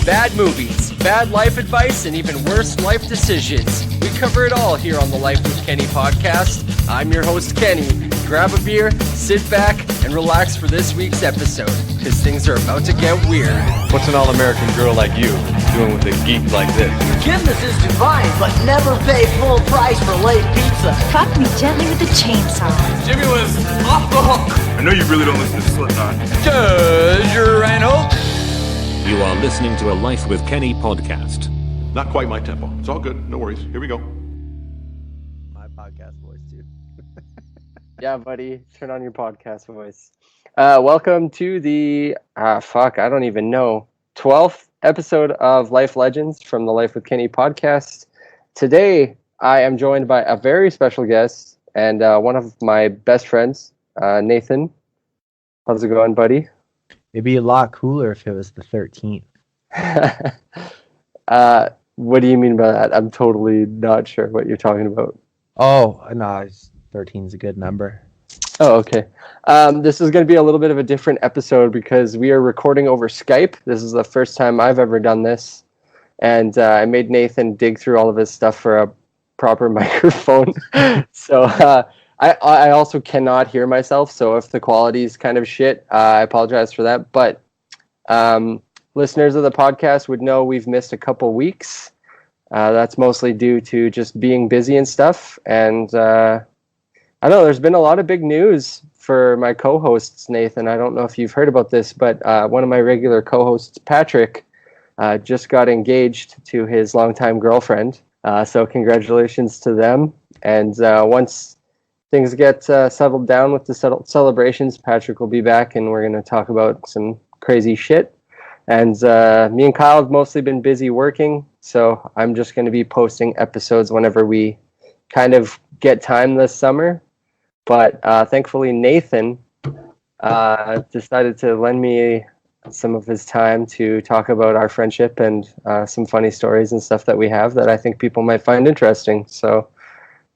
bad movies, bad life advice, and even worse life decisions. We cover it all here on the Life with Kenny podcast. I'm your host, Kenny. Grab a beer, sit back, and relax for this week's episode, because things are about to get weird. What's an all-American girl like you doing with a geek like this? Forgiveness is divine, but never pay full price for late pizza. Fuck me gently with a chainsaw. Jimmy was off the hook. I know you really don't listen to Slipknot. Reinhold. You are listening to a Life with Kenny podcast. Not quite my tempo. It's all good. No worries. Here we go. My podcast voice, too. Yeah, buddy. Turn on your podcast voice. Welcome to the, I don't even know, 12th episode of Life Legends from the Life with Kenny podcast. Today, I am joined by a very special guest and one of my best friends, Nathan. How's it going, buddy? It'd be a lot cooler if it was the 13th. What do you mean by that? I'm totally not sure what you're talking about. Oh, no, 13 is a good number. Oh, okay. This is going to be a little bit of a different episode because we are recording over Skype. This is the first time I've ever done this. And I made Nathan dig through all of his stuff for a proper microphone. So I also cannot hear myself, so if the quality is kind of shit, I apologize for that. But listeners of the podcast would know we've missed a couple weeks. That's mostly due to just being busy and stuff. And I don't know, there's been a lot of big news for my co-hosts, Nathan. I don't know if you've heard about this, but one of my regular co-hosts, Patrick, just got engaged to his longtime girlfriend. So congratulations to them. And once things get settled down with the celebrations, Patrick will be back and we're going to talk about some crazy shit. And me and Kyle have mostly been busy working, so I'm just going to be posting episodes whenever we kind of get time this summer. But thankfully Nathan decided to lend me some of his time to talk about our friendship and some funny stories and stuff that we have that I think people might find interesting. So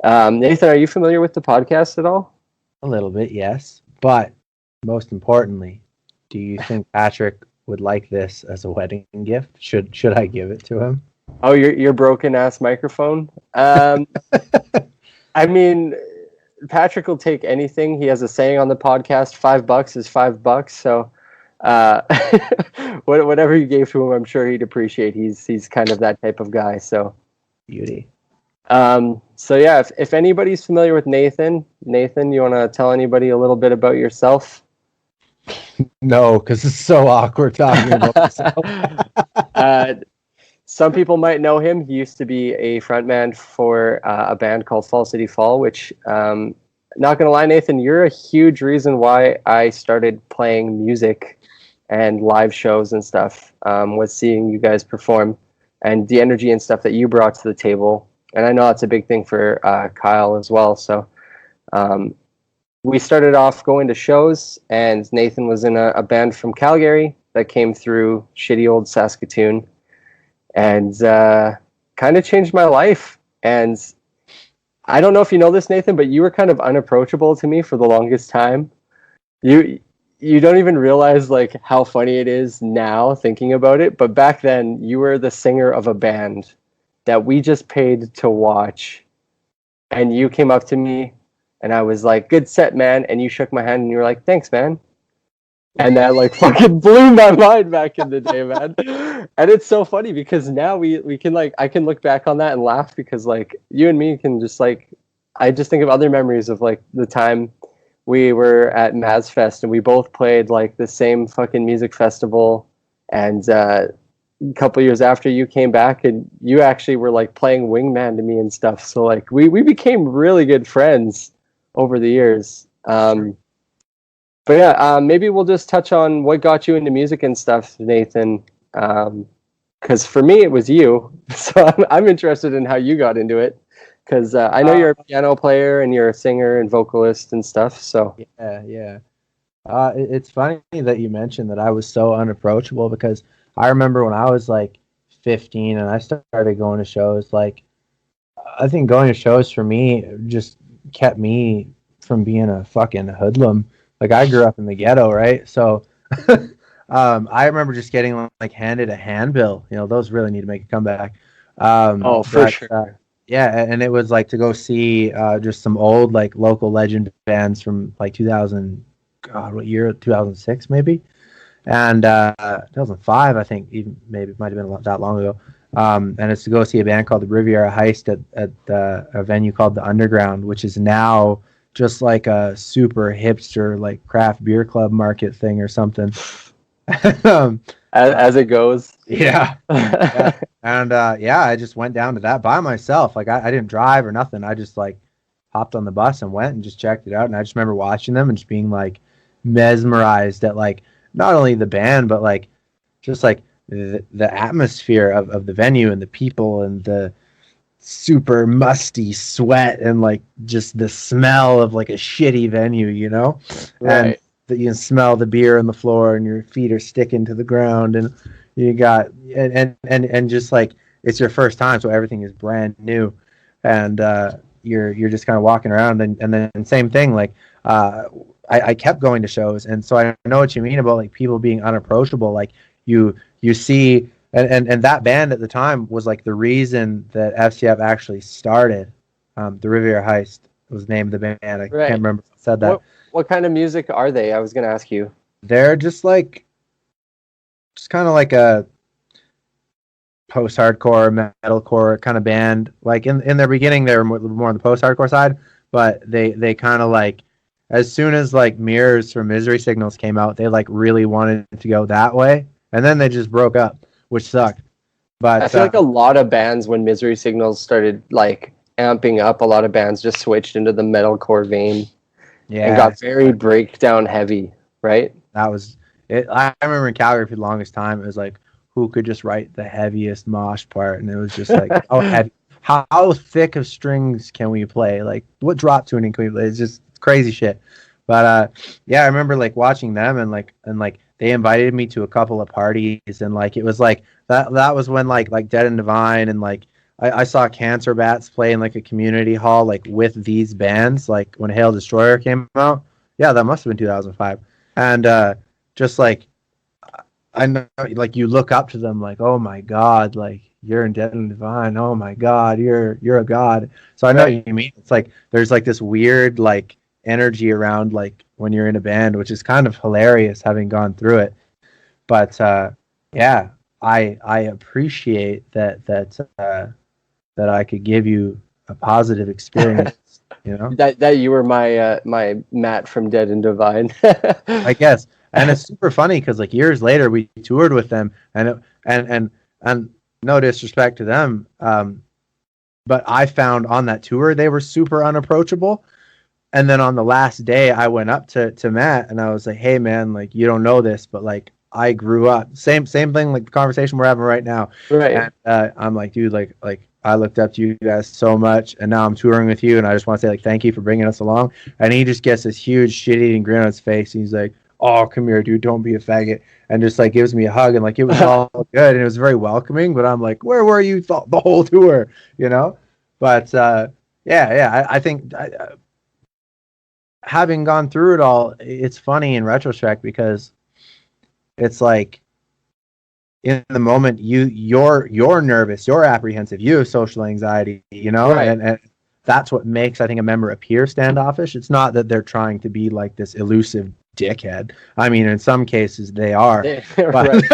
Nathan, are you familiar with the podcast at all? A little bit, yes. But most importantly, do you think Patrick would like this as a wedding gift? Should I give it to him? Oh, your broken ass microphone? I mean, Patrick will take anything. He has a saying on the podcast, $5 is $5. So whatever you gave to him, I'm sure he'd appreciate. He's kind of that type of guy. So beauty. So yeah, if anybody's familiar with Nathan, you want to tell anybody a little bit about yourself? No, because it's so awkward talking about myself. Some people might know him. He used to be a frontman for a band called Fall City Fall, which, not going to lie, Nathan, you're a huge reason why I started playing music and live shows and stuff, was seeing you guys perform and the energy and stuff that you brought to the table. And I know that's a big thing for Kyle as well. So we started off going to shows, and Nathan was in a band from Calgary that came through shitty old Saskatoon and kind of changed my life. And I don't know if you know this, Nathan, but you were kind of unapproachable to me for the longest time. You don't even realize like how funny it is now thinking about it. But back then you were the singer of a band that we just paid to watch, and you came up to me and I was like, good set, man, and you shook my hand and you were like, thanks, man. And that like fucking blew my mind back in the day, man. And it's so funny because now we can like, I can look back on that and laugh because like you and me can just like, I just think of other memories of like the time we were at Mazfest and we both played like the same fucking music festival, and a couple years after you came back and you actually were like playing wingman to me and stuff. So like we became really good friends over the years. But yeah, maybe we'll just touch on what got you into music and stuff, Nathan. Because for me, it was you. So I'm interested in how you got into it. Because I know you're a piano player and you're a singer and vocalist and stuff. So yeah. It's funny that you mentioned that I was so unapproachable, because I remember when I was like 15 and I started going to shows, like I think going to shows for me just kept me from being a fucking hoodlum. Like I grew up in the ghetto, right? So I remember just getting like handed a handbill. You know, those really need to make a comeback. Oh, for sure. Yeah, and it was like to go see just some old like local legend bands from like 2000. God, what year? 2006 maybe, and 2005 I think, even maybe it might have been that long ago. And it's to go see a band called the Riviera Heist at a venue called the Underground, which is now just like a super hipster like craft beer club market thing or something. um, As it goes. yeah. Yeah. And I just went down to that by myself. Like I didn't drive or nothing. I just like hopped on the bus and went and just checked it out. And I just remember watching them and just being like mesmerized at like not only the band but like just like the atmosphere of the venue and the people and the super musty sweat and like just the smell of like a shitty venue, you know? Right. And that you can smell the beer on the floor and your feet are sticking to the ground and you got and just like it's your first time, so everything is brand new. And you're just kind of walking around and then same thing, like I kept going to shows, and so I know what you mean about like people being unapproachable. Like you see, and that band at the time was like the reason that FCF actually started. The Riviera Heist was the name of the band. I Right. can't remember if I said that. What kind of music are they? I was going to ask you. They're just kind of like a post-hardcore, metalcore kind of band. Like in their beginning, they were more on the post-hardcore side, but they kind of like, as soon as like Mirrors from Misery Signals came out, they like really wanted to go that way, and then they just broke up, which sucked. But I feel like a lot of bands, when Misery Signals started like amping up, a lot of bands just switched into the metalcore vein and got very breakdown heavy, right? That was it. I remember in Calgary for the longest time, it was like, who could just write the heaviest mosh part? And it was just like, how thick of strings can we play? Like, what drop tuning can we play? It's just crazy shit. But I remember like watching them and they invited me to a couple of parties, and like it was like that was when like Dead and Divine and like I saw Cancer Bats play in like a community hall like with these bands, like when Hail Destroyer came out. Yeah, that must have been 2005. And just like I know, like you look up to them like, oh my god, like you're in Dead and Divine. Oh my god, you're a god. So I know what you mean. It's like there's like this weird like energy around like when you're in a band, which is kind of hilarious having gone through it. But I appreciate that I could give you a positive experience. You know, that you were my Matt from Dead and Divine. I guess. And it's super funny because like years later we toured with them, and no disrespect to them, but I found on that tour they were super unapproachable. And then on the last day I went up to Matt and I was like, hey man, like you don't know this, but like I grew up same thing, like the conversation we're having right now. Right. And I'm like, dude, like I looked up to you guys so much, and now I'm touring with you, and I just want to say like thank you for bringing us along. And he just gets this huge shit-eating grin on his face, and he's like, oh, come here, dude, don't be a faggot, and just like gives me a hug, and like it was all good, and it was very welcoming. But I'm like, where were you the whole tour, you know? But I think having gone through it all, it's funny in retrospect because it's like in the moment you're nervous, you're apprehensive, you have social anxiety, you know, right. and that's what makes I think a member appear standoffish. It's not that they're trying to be like this elusive dickhead. I mean, in some cases they are. But,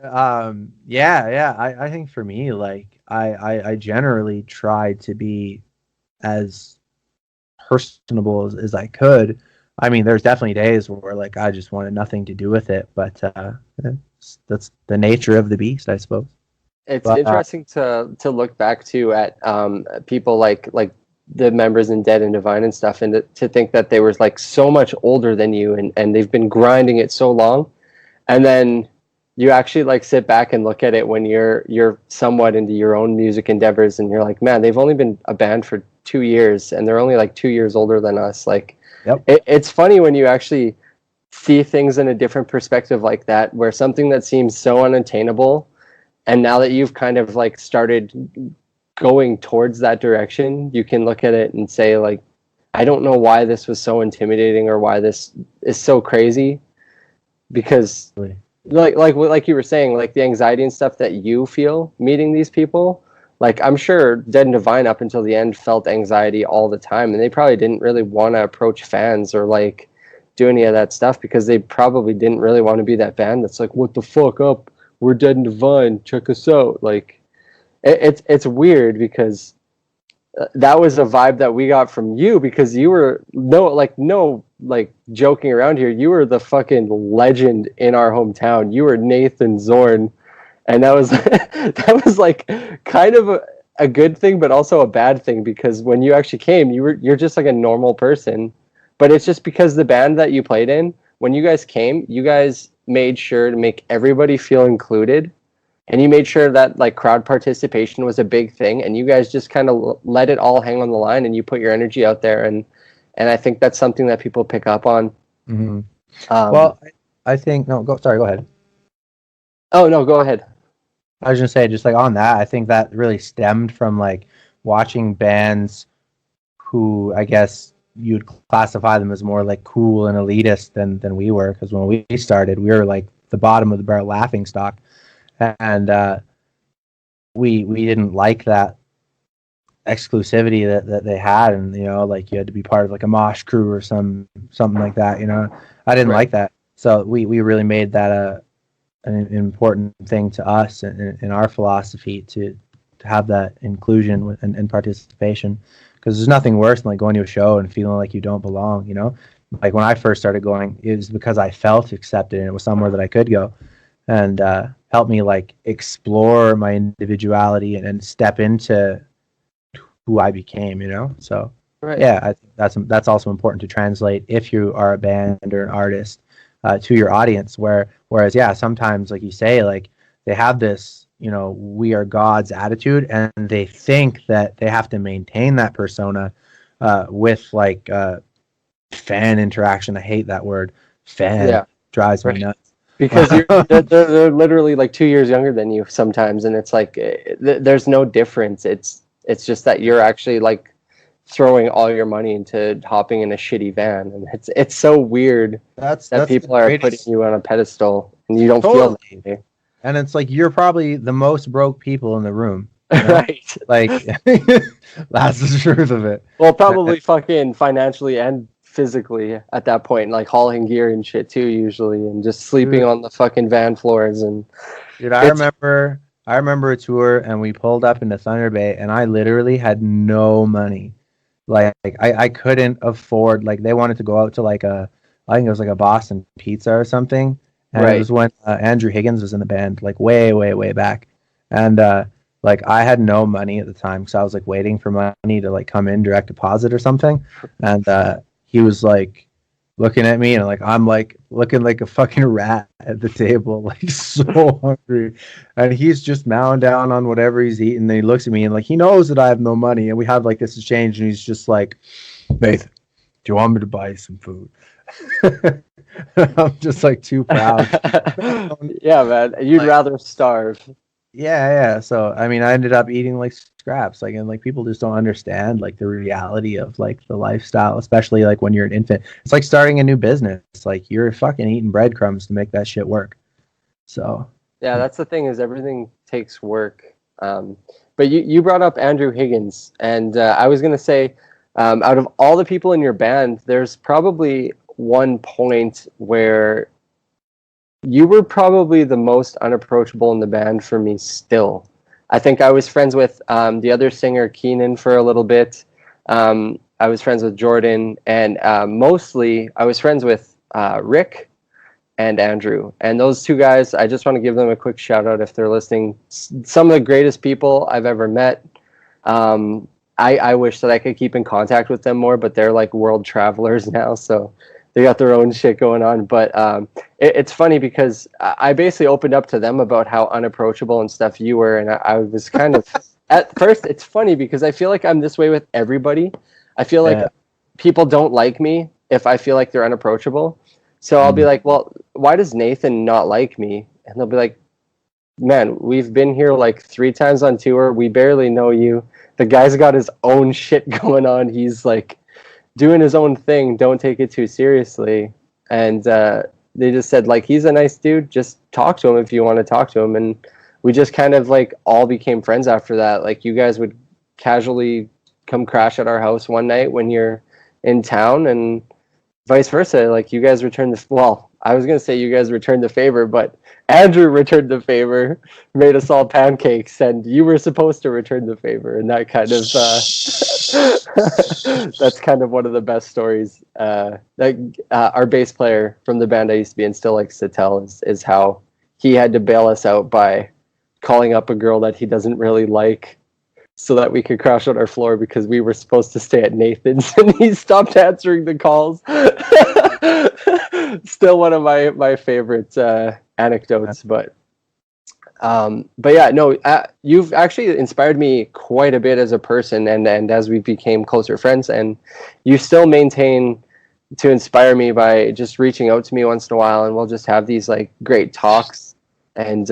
I think for me, like I generally tried to be as personable as I could. I mean, there's definitely days where like I just wanted nothing to do with it, but that's the nature of the beast, I suppose. It's interesting to look back to at people like the members in Dead and Divine and stuff, and to think that they were like so much older than you, and they've been grinding it so long, and then you actually like sit back and look at it when you're somewhat into your own music endeavors, and you're like, man, they've only been a band for 2 years, and they're only like 2 years older than us. Like, yep. It's funny when you actually see things in a different perspective like that, where something that seems so unattainable, and now that you've kind of like started going towards that direction, you can look at it and say like, I don't know why this was so intimidating or why this is so crazy. because like you were saying, like the anxiety and stuff that you feel meeting these people. Like I'm sure Dead and Divine up until the end felt anxiety all the time, and they probably didn't really want to approach fans or like do any of that stuff because they probably didn't really want to be that band that's like, what the fuck up? We're Dead and Divine. Check us out. Like it's weird because that was a vibe that we got from you because you were no joking around here. You were the fucking legend in our hometown. You were Nathan Zorn. And that was that was like kind of a good thing, but also a bad thing because when you actually came, you're just like a normal person. But it's just because the band that you played in, when you guys came, you guys made sure to make everybody feel included, and you made sure that like crowd participation was a big thing, and you guys just kind of let it all hang on the line, and you put your energy out there, and I think that's something that people pick up on. Mm-hmm. Well, I think go ahead. Oh no, go ahead. I was gonna say, just like on that, I think that really stemmed from like watching bands who I guess you'd classify them as more like cool and elitist than we were. Because when we started, we were like the bottom of the barrel laughing stock, and we didn't like that exclusivity that they had, and like you had to be part of like a mosh crew or something like that. I didn't like that, so we really made that an important thing to us in our philosophy to have that inclusion and participation, because there's nothing worse than like going to a show and feeling like you don't belong. Like when I first started going, it was because I felt accepted and it was somewhere that I could go, and helped me like explore my individuality and step into who I became. So yeah, I think that's also important to translate if you are a band or an artist to your audience. Whereas yeah, sometimes like you say, like they have this we are God's attitude, and they think that they have to maintain that persona with like fan interaction. I hate that word. Fan. Yeah. Drives me nuts. Because they're literally like 2 years younger than you sometimes, and it's like there's no difference. It's just that you're actually like throwing all your money into hopping in a shitty van, and it's so weird that people are putting you on a pedestal and you don't feel that way. And it's like you're probably the most broke people in the room, right? Like that's the truth of it. Well, probably fucking financially and physically at that point, like hauling gear and shit too, usually, and just sleeping on the fucking van floors. And dude, I remember a tour, and we pulled up into Thunder Bay, and I literally had no money. Like I couldn't afford, like they wanted to go out to like I think it was like a Boston Pizza or something, and it was when Andrew Higgins was in the band, like way back, and like I had no money at the time because I was like waiting for money to like come in direct deposit or something, and he was like looking at me, and like I'm like looking like a fucking rat at the table, like so hungry, and he's just mowing down on whatever he's eating. And then he looks at me, and like he knows that I have no money, and we have like this exchange, and he's just like, Nathan, do you want me to buy you some food? I'm just like too proud. Yeah, man, you'd rather starve. Yeah. So I mean, I ended up eating like scraps, like, and like people just don't understand like the reality of like the lifestyle, especially like when you're an infant. It's like starting a new business. Like you're fucking eating breadcrumbs to make that shit work. So yeah, that's the thing, is everything takes work. But you brought up Andrew Higgins, and I was gonna say, out of all the people in your band, there's probably one point where you were probably the most unapproachable in the band for me still. I think I was friends with the other singer, Keenan, for a little bit. I was friends with Jordan, and mostly I was friends with Rick and Andrew. And those two guys, I just want to give them a quick shout out if they're listening. Some of the greatest people I've ever met. I wish that I could keep in contact with them more, but they're like world travelers now, so they got their own shit going on. But it's funny because I basically opened up to them about how unapproachable and stuff you were, and I was kind of at first. It's funny because I feel like I'm this way with everybody. I feel like people don't like me if I feel like they're unapproachable. So I'll be like, well, why does Nathan not like me? And they'll be like, man, we've been here like 3 times on tour. We barely know you. The guy's got his own shit going on. He's like doing his own thing. Don't take it too seriously. And they just said like, he's a nice dude, just talk to him if you want to talk to him. And we just kind of like all became friends after that. Like you guys would casually come crash at our house one night when you're in town, and vice versa. Like you guys returned I was going to say you guys returned the favor, but Andrew returned the favor, made us all pancakes, and you were supposed to return the favor. And that kind of, that's kind of one of the best stories. Our bass player from the band I used to be in still likes to tell is how he had to bail us out by calling up a girl that he doesn't really like so that we could crash on our floor because we were supposed to stay at Nathan's, and he stopped answering the calls. Still one of my favorite anecdotes, but yeah, no, you've actually inspired me quite a bit as a person, and as we became closer friends, and you still maintain to inspire me by just reaching out to me once in a while, and we'll just have these like great talks, and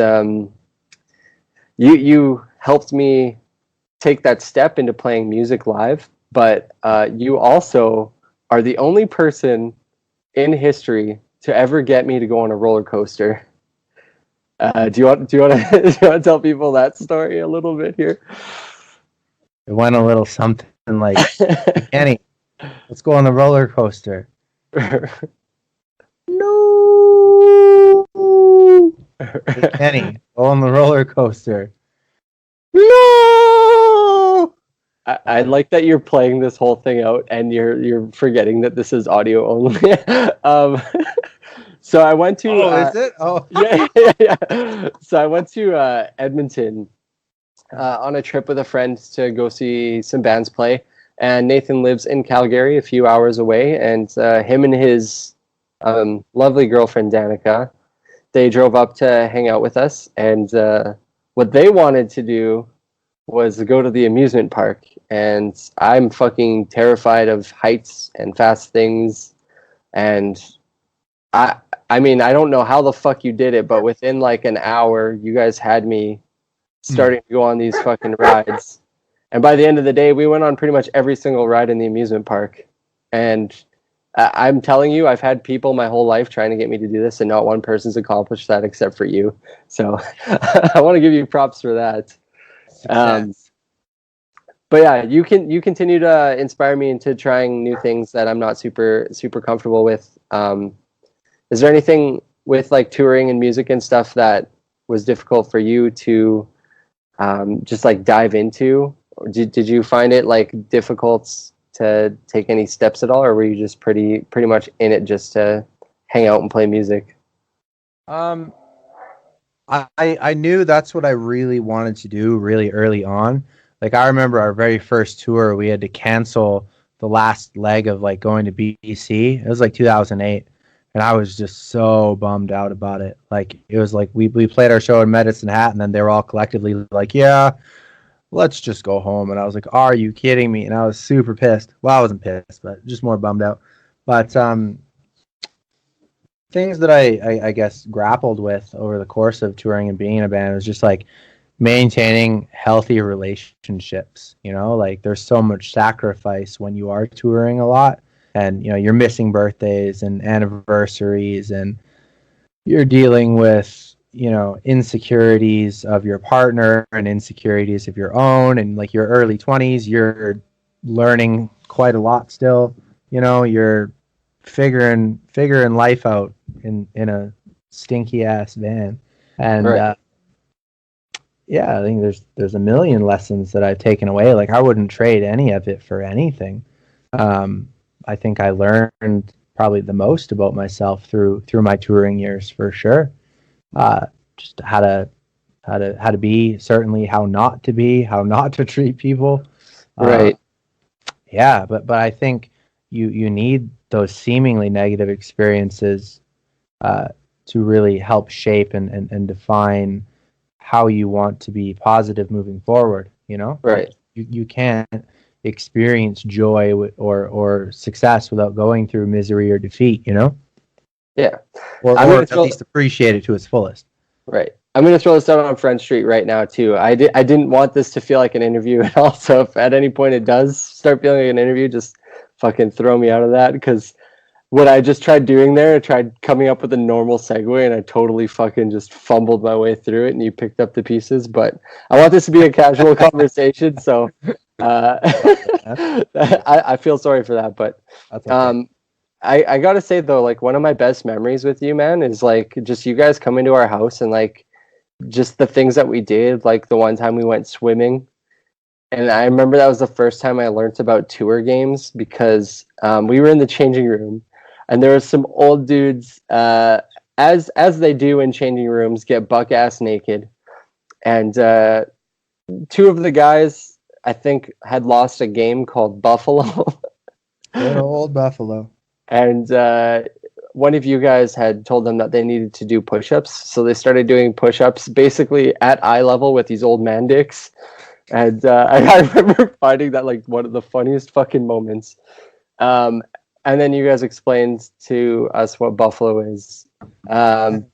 you helped me take that step into playing music live, but you also are the only person in history to ever get me to go on a roller coaster. Do you want to tell people that story a little bit here? It went a little something like, Kenny, let's go on the roller coaster. No. Kenny, go on the roller coaster. No. I like that you're playing this whole thing out and you're forgetting that this is audio only. So I went to. Is it? Oh, yeah. So I went to Edmonton on a trip with a friend to go see some bands play, and Nathan lives in Calgary, a few hours away, and him and his lovely girlfriend Danica, they drove up to hang out with us, and what they wanted to do was go to the amusement park, and I'm fucking terrified of heights and fast things, and I mean, I don't know how the fuck you did it, but within like an hour, you guys had me starting to go on these fucking rides. And by the end of the day, we went on pretty much every single ride in the amusement park. And I'm telling you, I've had people my whole life trying to get me to do this, and not one person's accomplished that except for you. So I want to give you props for that. But yeah, you continue to inspire me into trying new things that I'm not super comfortable with. Is there anything with like touring and music and stuff that was difficult for you to just like dive into? Or did you find it like difficult to take any steps at all, or were you just pretty much in it just to hang out and play music? I knew that's what I really wanted to do really early on. Like I remember our very first tour, we had to cancel the last leg of like going to BC. It was like 2008. And I was just so bummed out about it. Like, it was like we played our show in Medicine Hat, and then they were all collectively like, yeah, let's just go home. And I was like, are you kidding me? And I was super pissed. Well, I wasn't pissed, but just more bummed out. But things that I guess grappled with over the course of touring and being in a band was just like maintaining healthy relationships. You know, like there's so much sacrifice when you are touring a lot. And, you know, you're missing birthdays and anniversaries, and you're dealing with, you know, insecurities of your partner and insecurities of your own. And like your early 20s, you're learning quite a lot still. You know, you're figuring life out in a stinky ass van. And right. Yeah, I think there's a million lessons that I've taken away. Like I wouldn't trade any of it for anything. I think I learned probably the most about myself through my touring years, for sure. Just how to be, certainly how not to be, how not to treat people. Right. Yeah, but I think you need those seemingly negative experiences to really help shape and define how you want to be positive moving forward. You know, right? Like you can't experience joy or success without going through misery or defeat, you know? Yeah. Or at least appreciate it to its fullest. Right. I'm going to throw this out on Front Street right now, too. I didn't want this to feel like an interview at all, so if at any point it does start feeling like an interview, just fucking throw me out of that, because what I just tried doing there. I tried coming up with a normal segue, and I totally fucking just fumbled my way through it, and you picked up the pieces. But I want this to be a casual conversation, so I feel sorry for that. But That's okay. I gotta say though, like one of my best memories with you, man, is like just you guys coming to our house and like just the things that we did. Like the one time we went swimming. And I remember that was the first time I learned about tour games because we were in the changing room, and there were some old dudes, as they do in changing rooms, get buck ass naked, and two of the guys I think had lost a game called Buffalo, Good old Buffalo. and one of you guys had told them that they needed to do push-ups, so they started doing push-ups basically at eye level with these old man dicks. And I remember finding that like one of the funniest fucking moments. And then you guys explained to us what Buffalo is. Do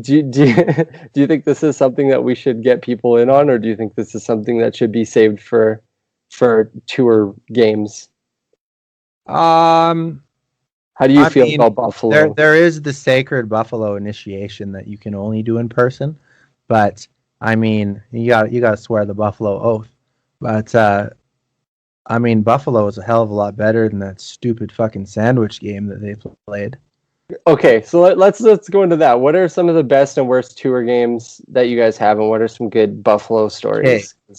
you think this is something that we should get people in on, or do you think this is something that should be saved for tour games? How do you feel about Buffalo? There is the sacred Buffalo initiation that you can only do in person, but I mean, you got to swear the Buffalo oath. But I mean, Buffalo is a hell of a lot better than that stupid fucking sandwich game that they played. Okay, so let's go into that. What are some of the best and worst tour games that you guys have, and what are some good Buffalo stories? Okay.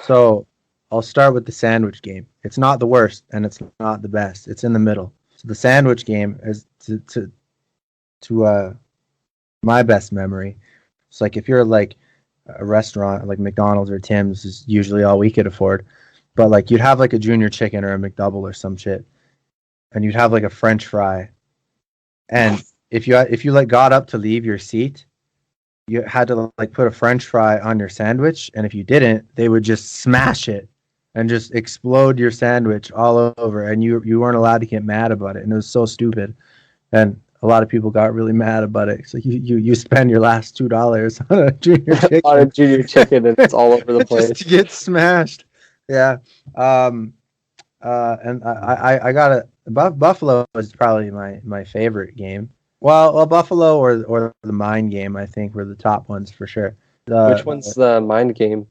So I'll start with the sandwich game. It's not the worst, and it's not the best. It's in the middle. So the sandwich game is to my best memory. It's like if you're like a restaurant like McDonald's or Tim's is usually all we could afford, but like you'd have like a junior chicken or a McDouble or some shit, and you'd have like a French fry, and if you like got up to leave your seat, you had to like put a French fry on your sandwich, and if you didn't, they would just smash it and just explode your sandwich all over, and you weren't allowed to get mad about it, and it was so stupid, and a lot of people got really mad about it. So you spend your last $2 on a junior chicken. On a junior chicken, and it's all over the place. Just to get smashed. Yeah. And I got it. Buffalo is probably my favorite game. Well, Buffalo or the Mind game, I think, were the top ones for sure. Which one's the Mind game?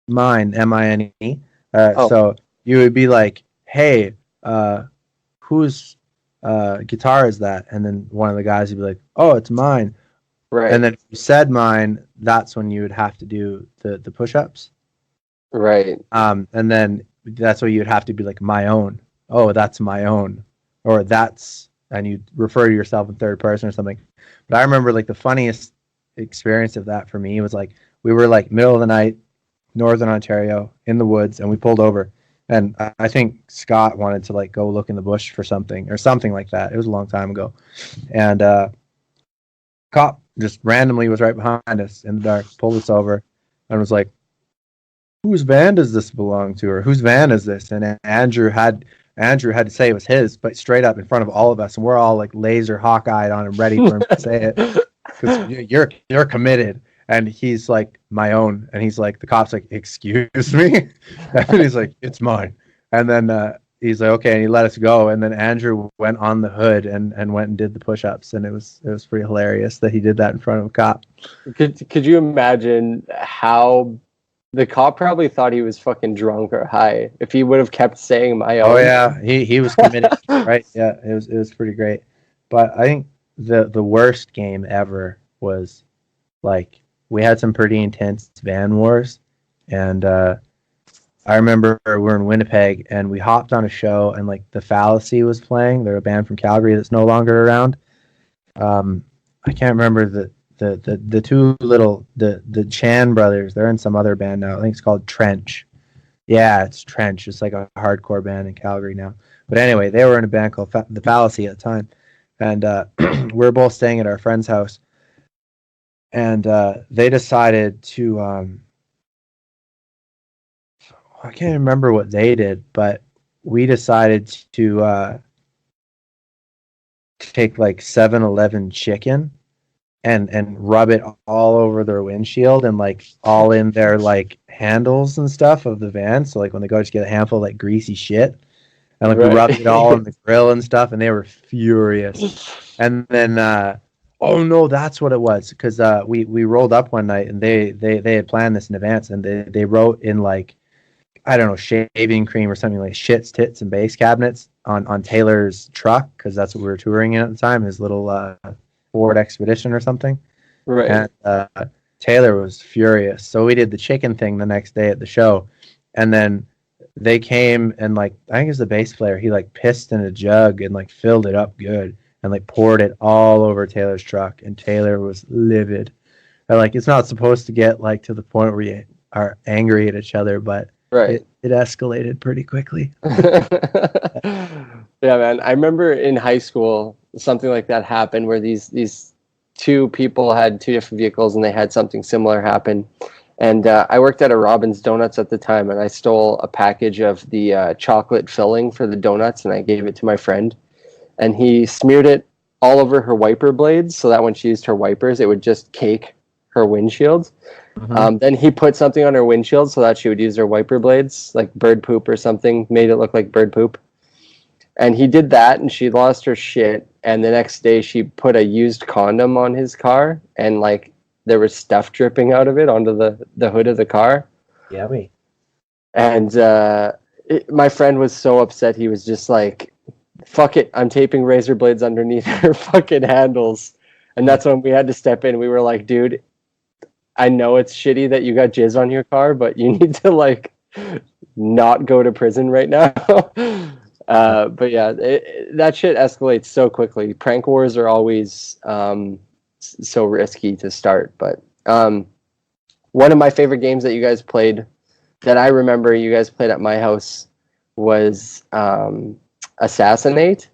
Mine, M-I-N-E. So you would be like, hey, whose guitar is that? And then one of the guys would be like, oh, it's mine. Right. And then if you said mine, that's when you would have to do the push-ups. Right. And then that's where you'd have to be like, my own. Oh, that's my own. Or that's, and you refer to yourself in third person or something. But I remember like the funniest experience of that for me was like, we were like middle of the night, Northern Ontario, in the woods, and we pulled over. And I think Scott wanted to like go look in the bush for something or something like that. It was a long time ago. And cop just randomly was right behind us in the dark, pulled us over, and was like, whose van does this belong to? Or whose van is this? And Andrew had to say it was his, but straight up in front of all of us. And we're all like laser hawk-eyed on him, ready for him to say it. Because you're committed. And he's like, my own. And he's like, the cop's like, excuse me? And he's like, it's mine. And then he's like, okay. And he let us go. And then Andrew went on the hood and went and did the push-ups. And it was pretty hilarious that he did that in front of a cop. Could you imagine how the cop probably thought he was fucking drunk or high if he would have kept saying my own? Oh, yeah. He was committed. Right. Yeah. It was pretty great. But I think the worst game ever was like, we had some pretty intense van wars, and I remember we were in Winnipeg, and we hopped on a show, and like the Fallacy was playing. They're a band from Calgary that's no longer around. I can't remember the two little the Chan brothers. They're in some other band now. I think it's called Trench. Yeah, it's Trench. It's like a hardcore band in Calgary now. But anyway, they were in a band called the Fallacy at the time, and we were both staying at our friend's house. And they decided to, I can't remember what they did, but we decided to take like 7-Eleven chicken and rub it all over their windshield and like all in their like handles and stuff of the van. So like when they go to get a handful of like greasy shit. and like Right. we rubbed it all on the grill and stuff, and they were furious. And then oh no, that's what it was, because we rolled up one night, and they had planned this in advance, and they wrote in like, I don't know, shaving cream or something, like shits, tits, and bass cabinets on Taylor's truck, because that's what we were touring in at the time, his little Ford Expedition or something. Right. And Taylor was furious. So we did the chicken thing the next day at the show, and then they came and like, I think it was the bass player, he like pissed in a jug and like filled it up good and like poured it all over Taylor's truck, and Taylor was livid. And like, it's not supposed to get like to the point where you are angry at each other, but Right. it escalated pretty quickly. Yeah, man. I remember in high school something like that happened, where these two people had two different vehicles and they had something similar happen. And I worked at a Robin's Donuts at the time, and I stole a package of the chocolate filling for the donuts, and I gave it to my friend. And he smeared it all over her wiper blades so that when she used her wipers, it would just cake her windshield. Then he put something on her windshield so that she would use her wiper blades, like bird poop or something, made it look like bird poop. And he did that, and she lost her shit. And the next day she put a used condom on his car, and like there was stuff dripping out of it onto the hood of the car. Yummy. And my friend was so upset. He was just like, fuck it, I'm taping razor blades underneath her fucking handles. And that's when we had to step in. We were like, dude, I know it's shitty that you got jizz on your car, but you need to like not go to prison right now. But yeah, that shit escalates so quickly. Prank wars are always so risky to start. But one of my favorite games that you guys played, that I remember you guys played at my house, was Assassinate.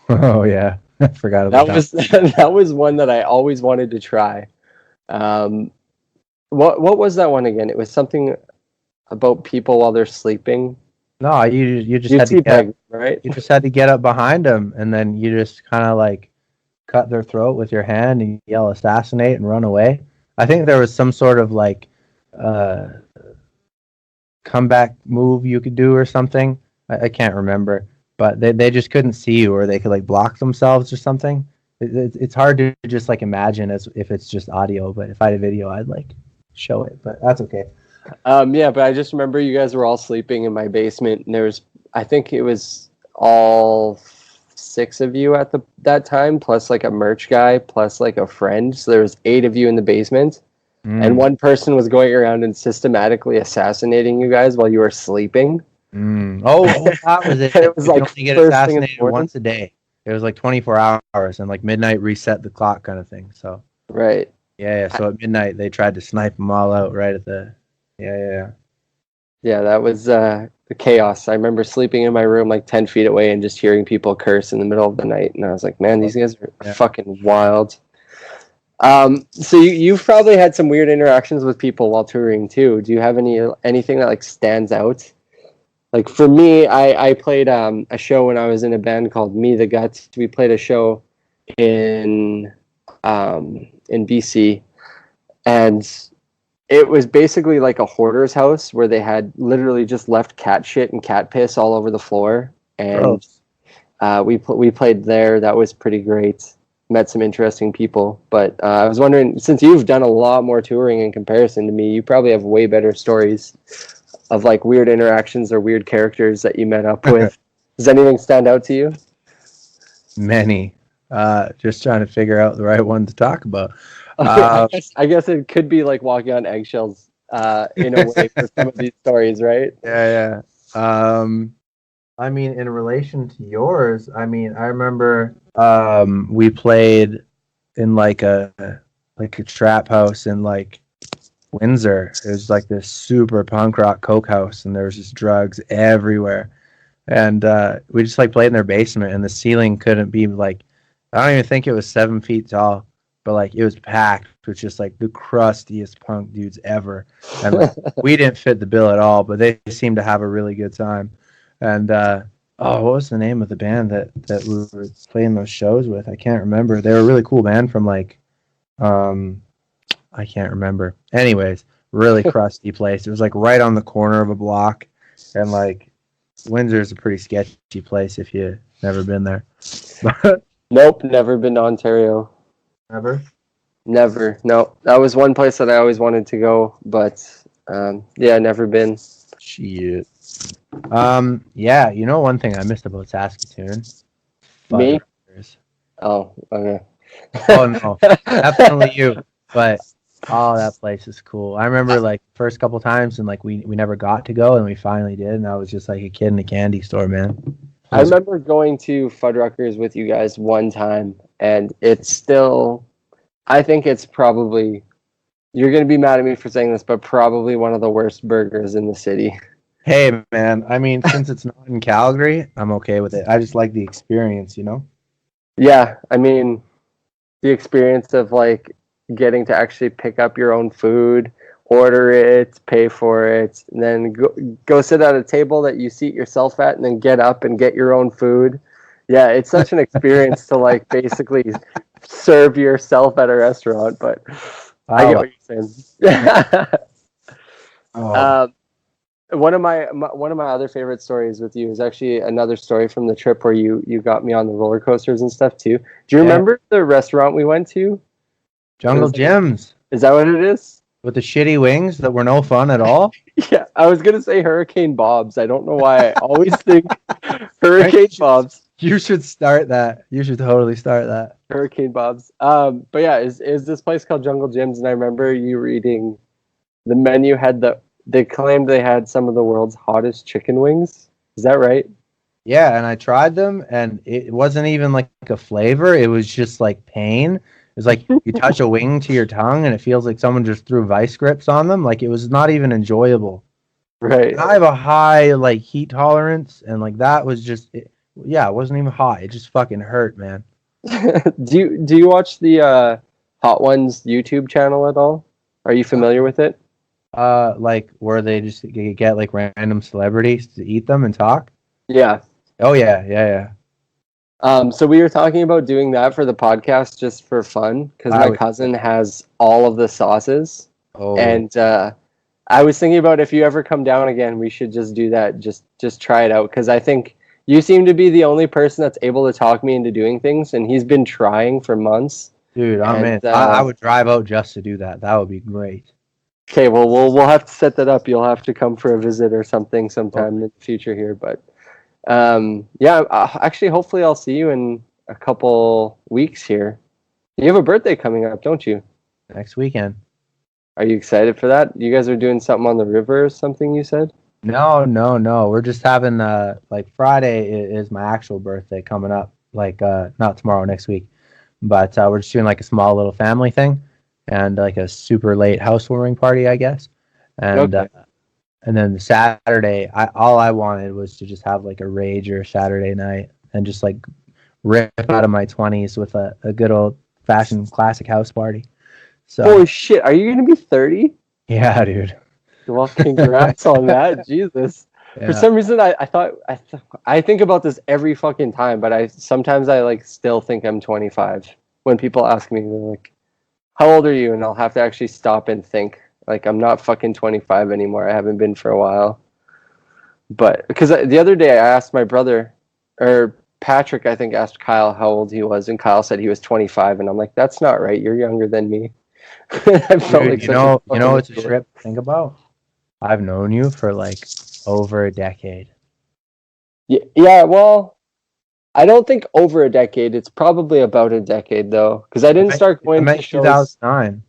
Oh yeah, I forgot about that. That was one that I always wanted to try. What was that one again? It was something about people while they're sleeping. No, you just had to get, right? You just had to get up behind them, and then you just kind of like cut their throat with your hand and yell "assassinate" and run away. I think there was some sort of like comeback move you could do or something. I can't remember, but they just couldn't see you, or they could like block themselves or something. It's hard to just like imagine as if it's just audio, but if I had a video, I'd like show it, but that's okay. Yeah, but I just remember you guys were all sleeping in my basement, and there was, I think it was all 6 of you at that time, plus like a merch guy, plus like a friend. So there was 8 of you in the basement, and one person was going around and systematically assassinating you guys while you were sleeping. Oh, that was it. It was like only get first thing in the assassinated morning. once a day. It was like 24 hours, and like midnight reset the clock kind of thing. So Right. yeah. So at midnight they tried to snipe them all out right at the. Yeah. Yeah, that was the chaos. I remember sleeping in my room like 10 feet away and just hearing people curse in the middle of the night. And I was like, man, these guys are fucking wild. So you've probably had some weird interactions with people while touring too. Do you have anything that like stands out? Like for me, I played a show when I was in a band called Me the Guts. We played a show in BC, and it was basically like a hoarder's house where they had literally just left cat shit and cat piss all over the floor. And we played there. That was pretty great. Met some interesting people. But I was wondering, since you've done a lot more touring in comparison to me, you probably have way better stories of like weird interactions or weird characters that you met up with. Does anything stand out to you? Many. Just trying to figure out the right one to talk about. I guess it could be like walking on eggshells in a way for some of these stories, right? Yeah. I mean, in relation to yours, I mean, I remember we played in like a trap house in like Windsor. It was like this super punk rock coke house, and there was just drugs everywhere. And we just like played in their basement, and the ceiling couldn't be like, I don't even think it was 7 feet tall. But like it was packed with just like the crustiest punk dudes ever, and like, we didn't fit the bill at all. But they seemed to have a really good time. And what was the name of the band that we were playing those shows with? I can't remember. They were a really cool band from like, I can't remember. Anyways, really crusty place. It was like right on the corner of a block, and like Windsor's a pretty sketchy place if you've never been there. But Nope, never been to Ontario. never. Never. No, that was one place that I always wanted to go, but yeah, never been. Shit. Yeah, you know one thing I missed about Saskatoon? Me? Fuddruckers. Oh, okay. Oh no, definitely you. But oh, that place is cool. I remember like first couple times and like we never got to go and we finally did, and I was just like a kid in a candy store, man. I remember going to Fuddruckers with you guys one time, and it's still, I think it's probably, you're going to be mad at me for saying this, but probably one of the worst burgers in the city. Hey man, I mean, since it's not in Calgary, I'm okay with it. I just like the experience, you know? Yeah, I mean, the experience of like getting to actually pick up your own food, order it, pay for it, and then go sit at a table that you seat yourself at, and then get up and get your own food. Yeah, it's such an experience to like basically serve yourself at a restaurant, but I get what you're saying. Oh. One of my other favorite stories with you is actually another story from the trip where you got me on the roller coasters and stuff too. Do you remember the restaurant we went to? Jungle Gyms Is that what it is? with the shitty wings that were no fun at all. Yeah, I was gonna say Hurricane Bob's. I don't know why I always think Hurricane Bob's. You should start that. You should totally start that. Hurricane Bob's. But yeah, is this place called Jungle Gyms? And I remember you reading the menu had they claimed they had some of the world's hottest chicken wings. Is that right? Yeah, and I tried them, and it wasn't even like a flavor. It was just like pain. It was like you touch a wing to your tongue, and it feels like someone just threw vice grips on them. Like it was not even enjoyable. Right. And I have a high like heat tolerance, and like that was just, it wasn't even hot. It just fucking hurt, man. Do you watch the Hot Ones YouTube channel at all? Are you familiar with it? Like where they just get like random celebrities to eat them and talk. Yeah. Oh yeah. So we were talking about doing that for the podcast just for fun because my cousin has all of the sauces. Oh. And I was thinking about if you ever come down again, we should just do that. Just try it out because I think you seem to be the only person that's able to talk me into doing things, and he's been trying for months. Dude, I'm in. I would drive out just to do that. That would be great. Okay, well, we'll have to set that up. You'll have to come for a visit or something sometime in the future here. But yeah, actually, hopefully I'll see you in a couple weeks here. You have a birthday coming up, don't you? Next weekend. Are you excited for that? You guys are doing something on the river or something, you said? No. We're just having like Friday is my actual birthday coming up. Like not tomorrow, next week. But we're just doing like a small little family thing and like a super late housewarming party, I guess. And Okay. and then the Saturday, all I wanted was to just have like a rager Saturday night and just like rip out of my 20s with a good old fashioned classic house party. So Holy shit, are you going to be 30? yeah, dude. Well, congrats on that. Jesus. Yeah. For some reason, I think about this every fucking time, but sometimes I like still think I'm 25. When people ask me, they're like, how old are you? And I'll have to actually stop and think. Like, I'm not fucking 25 anymore. I haven't been for a while. But because the other day I asked my brother, or Patrick, I think, asked Kyle how old he was, and Kyle said he was 25, and I'm like, that's not right. You're younger than me. I felt Dude, like you know what's a idiot. trip to think about? I've known you for like over a decade. Yeah, well, I don't think over a decade. It's probably about a decade, though, because I didn't start I going met to shows. 2009.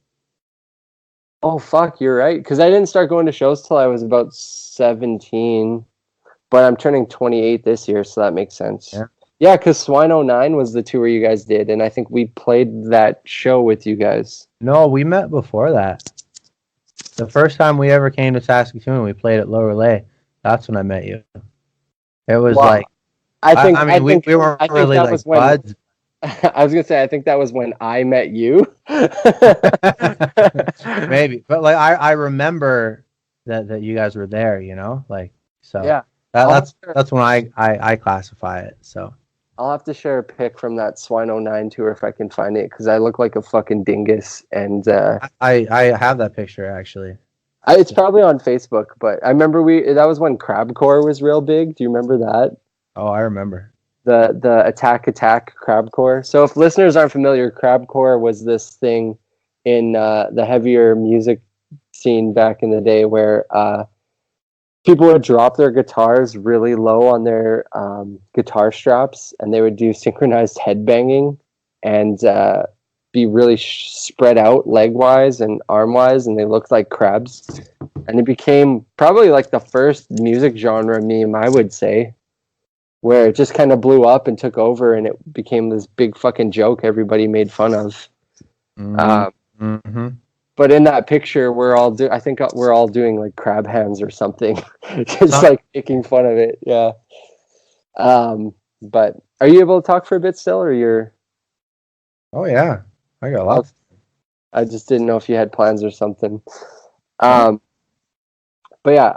Oh, fuck, you're right. Because I didn't start going to shows till I was about 17. But I'm turning 28 this year, so that makes sense. Yeah, because Swine '09 was the tour you guys did, and I think we played that show with you guys. No, we met before that. The first time we ever came to Saskatoon, we played at Lower Lay. That's when I met you. It was Well, like, I think we weren't I think really that like was when, buds. I was gonna say I think that was when I met you. Maybe, but like I remember that you guys were there, you know, like so. Yeah, that's when I classify it. So I'll have to share a pic from that Swine '09 tour if I can find it, because I look like a fucking dingus, and I have that picture actually. It's probably on Facebook, but I remember that was when Crabcore was real big. Do you remember that? Oh, I remember. The Attack Crabcore. So if listeners aren't familiar, Crabcore was this thing in the heavier music scene back in the day where people would drop their guitars really low on their guitar straps, and they would do synchronized headbanging and be really spread out leg-wise and arm-wise, and they looked like crabs. And it became probably like the first music genre meme, I would say, where it just kind of blew up and took over, and it became this big fucking joke everybody made fun of. Mm-hmm. But in that picture, I think we're all doing like crab hands or something, just like making fun of it. Yeah. But are you able to talk for a bit still, or you're? Oh yeah, I got lots. I just didn't know if you had plans or something. But yeah,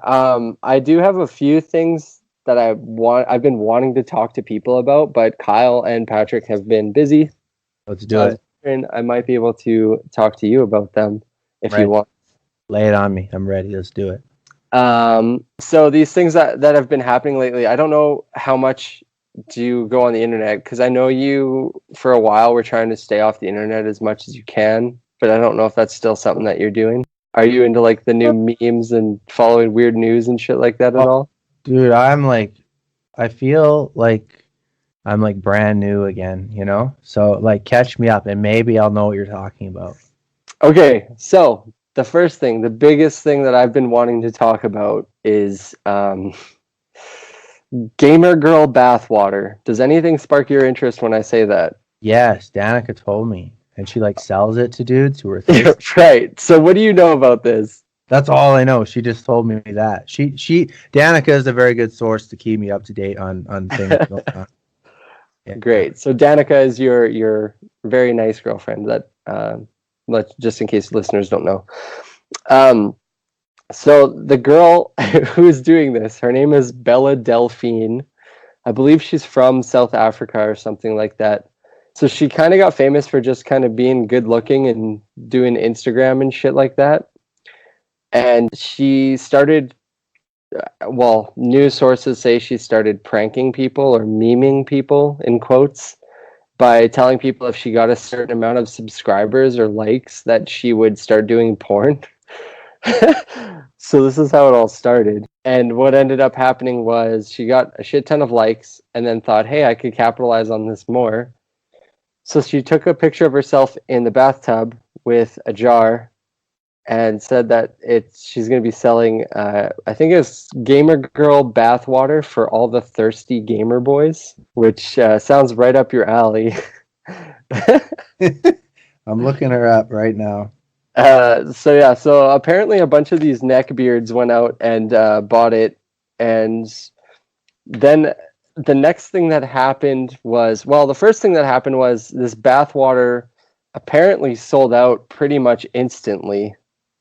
I do have a few things that I've been wanting to talk to people about, but Kyle and Patrick have been busy. Let's do it. And I might be able to talk to you about them if you want. Lay it on me. I'm ready. Let's do it. So these things that have been happening lately, I don't know how much do you go on the internet, because I know you for a while were trying to stay off the internet as much as you can, but I don't know if that's still something that you're doing. Are you into like the new memes and following weird news and shit like that at all? Dude, I feel like I'm like brand new again, you know? So like catch me up and maybe I'll know what you're talking about. Okay, so the biggest thing that I've been wanting to talk about is gamer girl bathwater. Does anything spark your interest when I say that? Yes, Danica told me. And she like sells it to dudes who are thirsty. Right. So what do you know about this? That's all I know. She just told me that. Danica is a very good source to keep me up to date on things going on. Yeah. Great. So Danica is your very nice girlfriend that just in case listeners don't know. So the girl who's doing this, her name is Bella Delphine. I believe she's from South Africa or something like that. So she kind of got famous for just kind of being good looking and doing Instagram and shit like that. And she started, news sources say she started pranking people or memeing people, in quotes, by telling people if she got a certain amount of subscribers or likes that she would start doing porn. So this is how it all started. And what ended up happening was she got a shit ton of likes and then thought, hey, I could capitalize on this more. So she took a picture of herself in the bathtub with a jar and said that she's going to be selling, I think it's gamer girl bathwater for all the thirsty gamer boys, which sounds right up your alley. I'm looking her up right now. So apparently a bunch of these neckbeards went out and bought it, and then the next thing that happened was, the first thing that happened was this bathwater apparently sold out pretty much instantly.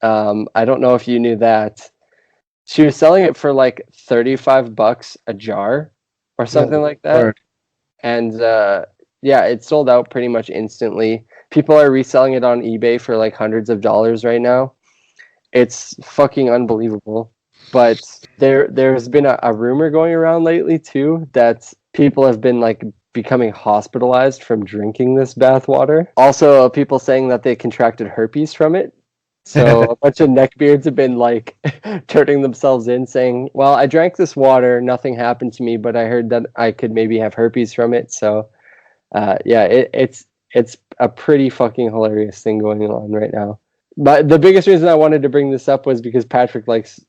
I don't know if you knew that. She was selling it for like $35 a jar or something like that. Sure. And it sold out pretty much instantly. People are reselling it on eBay for like hundreds of dollars right now. It's fucking unbelievable. But there's been a rumor going around lately too that people have been like becoming hospitalized from drinking this bathwater. Also, people saying that they contracted herpes from it. So a bunch of neckbeards have been like turning themselves in saying, well, I drank this water, nothing happened to me, but I heard that I could maybe have herpes from it. So it's a pretty fucking hilarious thing going on right now. But the biggest reason I wanted to bring this up was because Patrick likes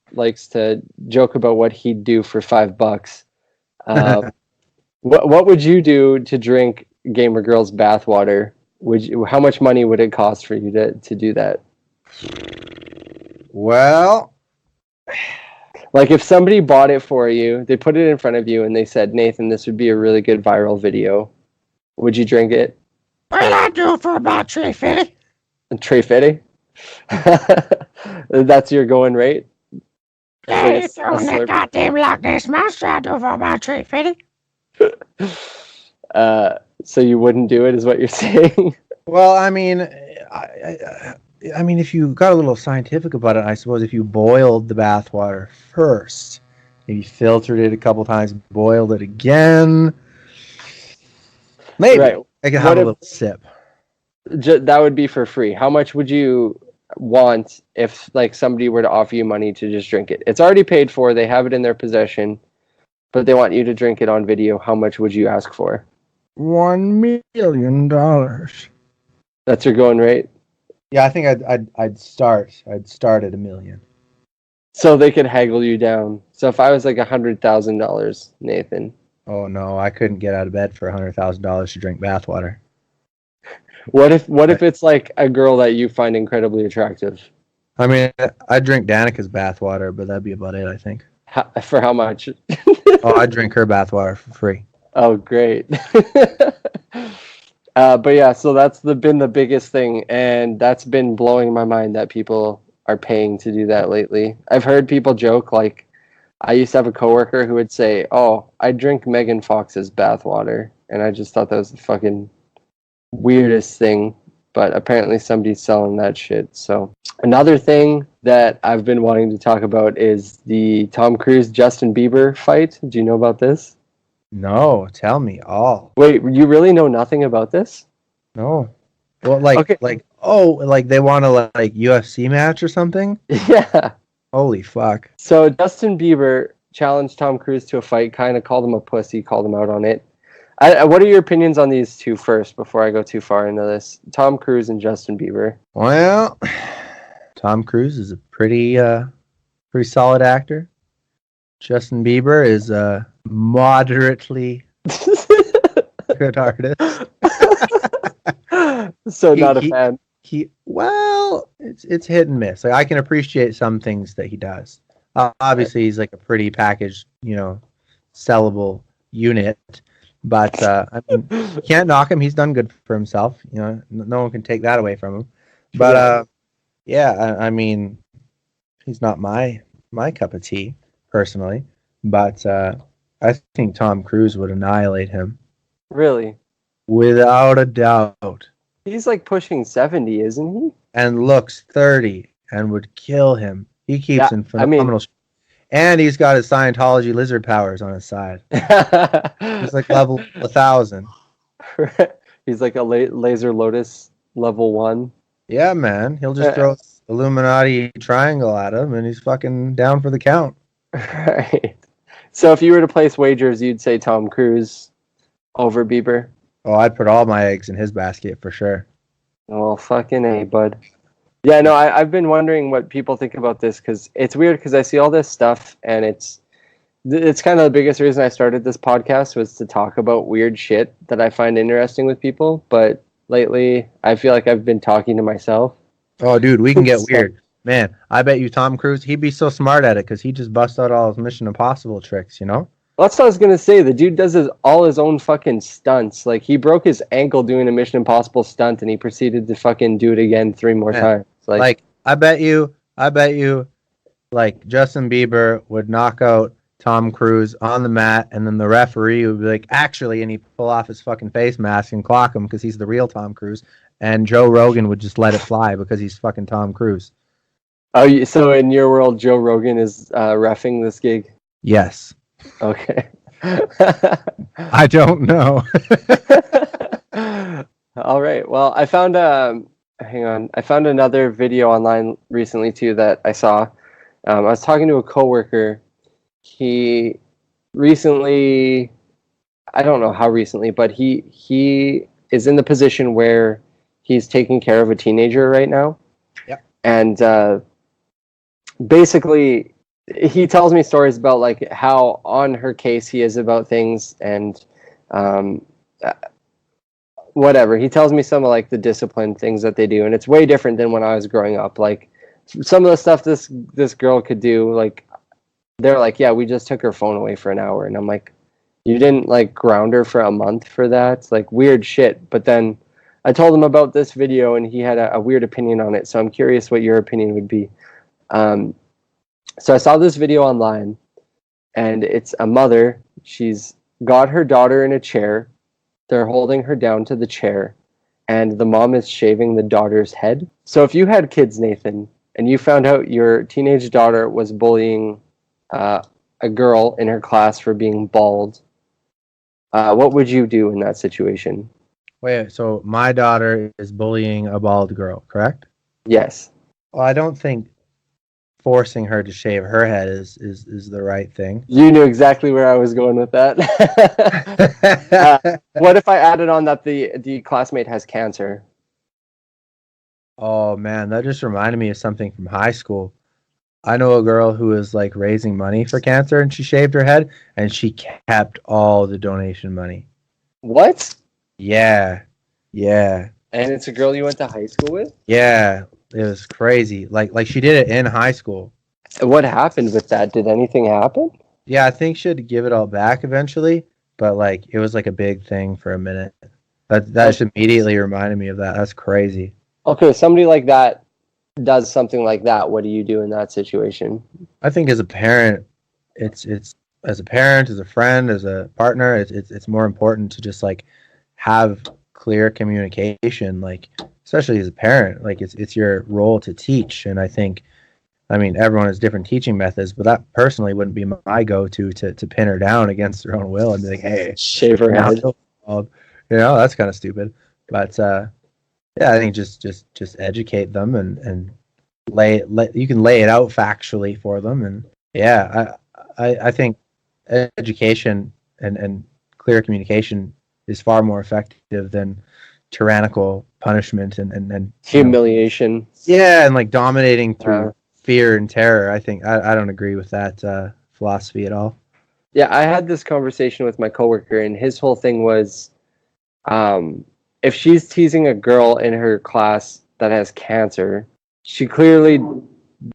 to joke about what he'd do for $5. What would you do to drink gamer girl's bathwater? How much money would it cost for you to do that? Well, like if somebody bought it for you, they put it in front of you and they said, Nathan, this would be a really good viral video. Would you drink it? What I do for about $3.50? $3.50? That's your going rate? Yeah, you throw that goddamn Loch Ness Monster I do for about $3.50. So you wouldn't do it, is what you're saying? Well, I mean, I mean, if you got a little scientific about it, I suppose if you boiled the bathwater first, maybe filtered it a couple times, boiled it again, maybe Right. I could have What a if little sip. that would be for free? How much would you want if like somebody were to offer you money to just drink it? It's already paid for. They have it in their possession, but they want you to drink it on video. How much would you ask for? $1 million. That's your going rate. Yeah, I think I'd start at $1 million. So they could haggle you down. So if I was like $100,000, Nathan. Oh no, I couldn't get out of bed for $100,000 to drink bathwater. What if it's like a girl that you find incredibly attractive? I mean, I'd drink Danica's bathwater, but that'd be about it, I think. For how much? Oh, I'd drink her bathwater for free. Oh, great. But yeah, so that's been the biggest thing, and that's been blowing my mind that people are paying to do that lately. I've heard people joke, like, I used to have a coworker who would say, "Oh, I drink Megan Fox's bathwater," and I just thought that was the fucking weirdest thing. But apparently somebody's selling that shit. So another thing that I've been wanting to talk about is the Tom Cruise Justin Bieber fight. Do you know about this? No, tell me all. Wait, you really know nothing about this? No. Well, like, Okay. like they want a like UFC match or something? Yeah. Holy fuck. So Justin Bieber challenged Tom Cruise to a fight, kind of called him a pussy, called him out on it. What are your opinions on these two first before I go too far into this? Tom Cruise and Justin Bieber. Well, Tom Cruise is a pretty solid actor. Justin Bieber is a moderately good artist. So not a fan. It's hit and miss. Like I can appreciate some things that he does. Obviously, he's like a pretty packaged, sellable unit. But I mean, you can't knock him. He's done good for himself. No one can take that away from him. But I mean, he's not my cup of tea personally. But I think Tom Cruise would annihilate him. Really? Without a doubt. He's like pushing 70, isn't he? And looks 30 and would kill him. He keeps in phenomenal shape. And he's got his Scientology lizard powers on his side. He's like level 1,000. He's like a laser lotus level 1. Yeah, man. He'll just throw Illuminati triangle at him, and he's fucking down for the count. Right. So if you were to place wagers, you'd say Tom Cruise over Bieber? Oh, I'd put all my eggs in his basket for sure. Oh, fucking A, bud. Yeah, no, I've been wondering what people think about this, because it's weird, because I see all this stuff, and it's kind of the biggest reason I started this podcast was to talk about weird shit that I find interesting with people, but lately I feel like I've been talking to myself. Oh, dude, we can get weird. Man, I bet you Tom Cruise, he'd be so smart at it, because he just busts out all his Mission Impossible tricks, That's what I was going to say. The dude does all his own fucking stunts. Like, he broke his ankle doing a Mission Impossible stunt, and he proceeded to fucking do it again 3 more times. Like, I bet you, like, Justin Bieber would knock out Tom Cruise on the mat, and then the referee would be like, actually, and he'd pull off his fucking face mask and clock him because he's the real Tom Cruise, and Joe Rogan would just let it fly because he's fucking Tom Cruise. Oh, so in your world, Joe Rogan is reffing this gig? Yes. Okay. I don't know. All right. Well, I found I found another video online recently too that I saw. I was talking to a coworker. He recently, I don't know how recently, but he is in the position where he's taking care of a teenager right now. Yep. And basically, he tells me stories about like how on her case he is about things, and whatever. He tells me some of like the discipline things that they do, and it's way different than when I was growing up. Like some of the stuff this girl could do, like they're like, yeah, we just took her phone away for an hour, and I'm like, you didn't like ground her for a month for that? It's like weird shit. But then I told him about this video, and he had a weird opinion on it. So I'm curious what your opinion would be. So I saw this video online, and it's a mother. She's got her daughter in a chair. They're holding her down to the chair, and the mom is shaving the daughter's head. So if you had kids, Nathan, and you found out your teenage daughter was bullying a girl in her class for being bald, what would you do in that situation? Wait, so my daughter is bullying a bald girl, correct? Yes. Well, I don't think forcing her to shave her head is the right thing. You knew exactly where I was going with that. What if I added on that the classmate has cancer? Oh man, that just reminded me of something from high school. I know a girl who was like raising money for cancer and she shaved her head and she kept all the donation money. What? Yeah. Yeah. And it's a girl you went to high school with? Yeah. It was crazy. Like she did it in high school. What happened with that? Did anything happen? Yeah, I think she had to give it all back eventually, but like it was like a big thing for a minute. That just immediately reminded me of that. That's crazy. Okay, somebody like that does something like that. What do you do in that situation? I think as a parent, it's as a parent, as a friend, as a partner, it's more important to just like have clear communication, like especially as a parent. Like it's your role to teach, and I mean everyone has different teaching methods, but that personally wouldn't be my go-to to pin her down against her own will and be like, hey, Shave her head. You know, that's kind of stupid. But yeah, I think just educate them and you can lay it out factually for them, and yeah, I think education and clear communication is far more effective than tyrannical punishment and Humiliation. Yeah, and like dominating through fear and terror. I think I don't agree with that philosophy at all. Yeah, I had this conversation with my coworker, and his whole thing was, if she's teasing a girl in her class that has cancer, she clearly